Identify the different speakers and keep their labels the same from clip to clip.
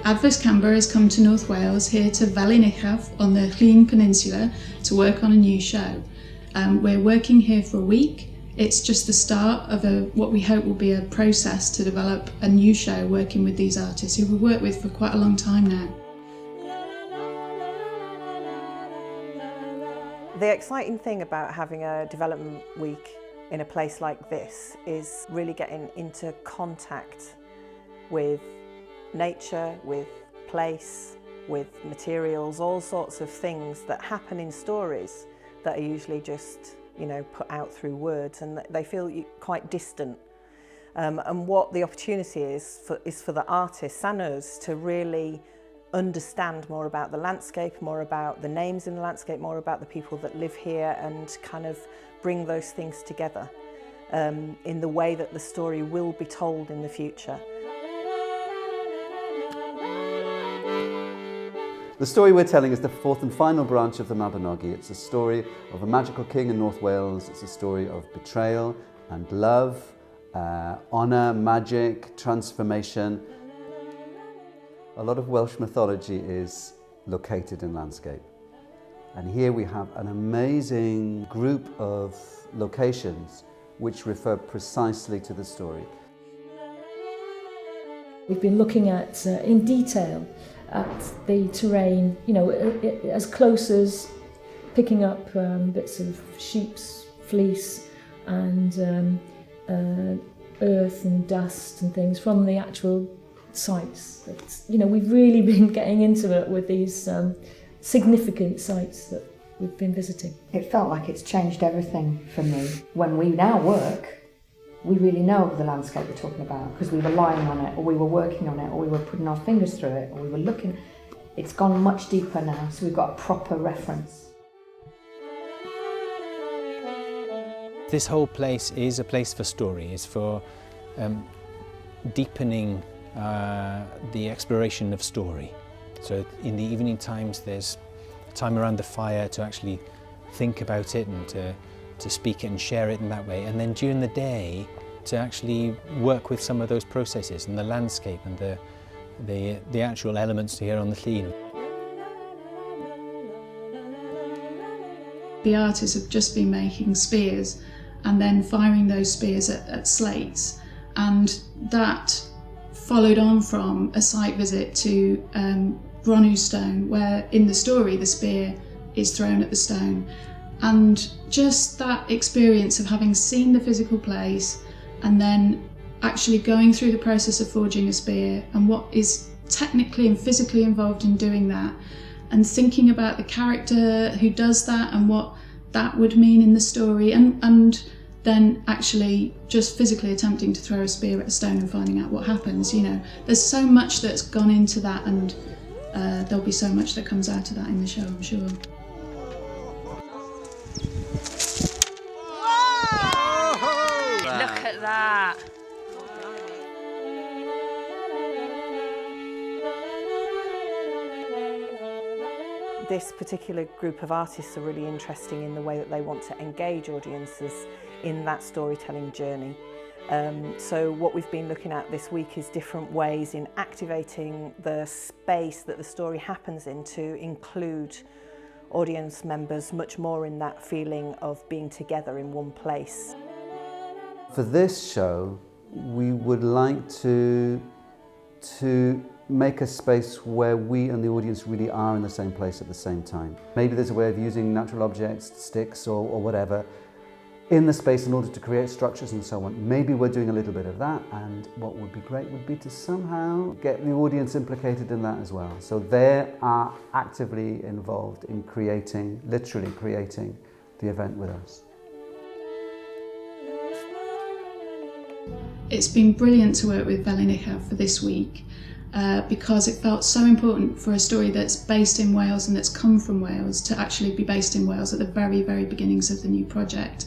Speaker 1: Adfys Camber has come to North Wales, here to Felinichaf on the Llŷn Peninsula, to work on a new show. We're working here for a week. It's just the start of what we hope will be a process to develop a new show working with these artists who we've worked with for quite a long time now.
Speaker 2: The exciting thing about having a development week in a place like this is really getting into contact with nature, with place, with materials, all sorts of things that happen in stories that are usually just, put out through words, and they feel quite distant. And what the opportunity is for the artists and us to really understand more about the landscape, more about the names in the landscape, more about the people that live here, and kind of bring those things together in the way that the story will be told in the future.
Speaker 3: The story we're telling is the fourth and final branch of the Mabinogi. It's a story of a magical king in North Wales. It's a story of betrayal and love, honour, magic, transformation. A lot of Welsh mythology is located in landscape. And here we have an amazing group of locations which refer precisely to the story.
Speaker 4: We've been looking at, in detail, at the terrain, as close as picking up bits of sheep's fleece and earth and dust and things from the actual sites. We've really been getting into it with these significant sites that we've been visiting.
Speaker 5: It felt like it's changed everything for me. When we now work, we really know the landscape we're talking about because we were lying on it, or we were working on it, or we were putting our fingers through it, or we were looking. It's gone much deeper now, so we've got a proper reference.
Speaker 6: This whole place is a place for story, is for deepening the exploration of story. So in the evening times there's time around the fire to actually think about it and to speak it and share it in that way, and then during the day to actually work with some of those processes and the landscape and the actual elements here on the Llŷn.
Speaker 1: The artists have just been making spears and then firing those spears at slates, and that followed on from a site visit to Bronw stone, where in the story the spear is thrown at the stone. And just that experience of having seen the physical place and then actually going through the process of forging a spear and what is technically and physically involved in doing that, and thinking about the character who does that and what that would mean in the story, and then actually just physically attempting to throw a spear at a stone and finding out what happens. There's so much that's gone into that, and there'll be so much that comes out of that in the show, I'm sure.
Speaker 7: Look at that!
Speaker 2: This particular group of artists are really interesting in the way that they want to engage audiences in that storytelling journey. So what we've been looking at this week is different ways in activating the space that the story happens in to include audience members much more in that feeling of being together in one place.
Speaker 3: For this show, we would like to make a space where we and the audience really are in the same place at the same time. Maybe there's a way of using natural objects, sticks or whatever, in the space in order to create structures and so on. Maybe we're doing a little bit of that, and what would be great would be to somehow get the audience implicated in that as well. So they are actively involved in literally creating the event with us.
Speaker 1: It's been brilliant to work with Felinichaf for this week because it felt so important for a story that's based in Wales and that's come from Wales to actually be based in Wales at the very, very beginnings of the new project.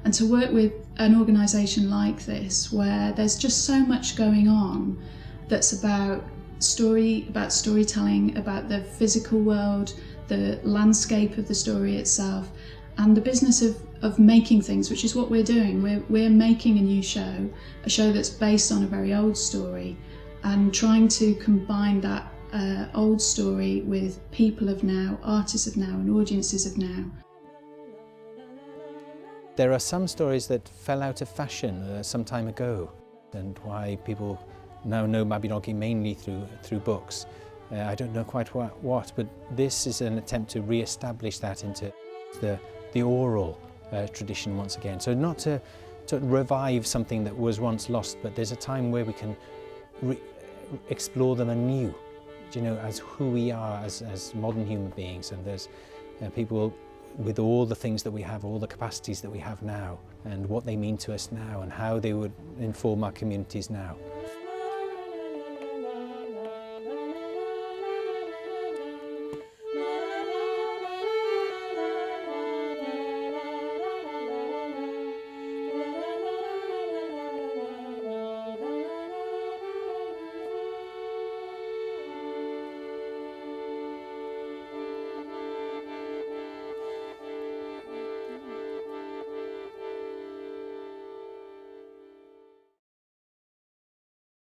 Speaker 1: And to work with an organisation like this, where there's just so much going on that's about storytelling, about the physical world, the landscape of the story itself, and the business of making things, which is what we're doing. We're making a new show, a show that's based on a very old story, and trying to combine that old story with people of now, artists of now and audiences of now.
Speaker 6: There are some stories that fell out of fashion some time ago, and why people now know Mabinogi mainly through books. I don't know quite what, but this is an attempt to re-establish that into the oral tradition once again. So not to revive something that was once lost, but there's a time where we can explore them anew, you know, as who we are as modern human beings. And there's people with all the things that we have, all the capacities that we have now, and what they mean to us now, and how they would inform our communities now.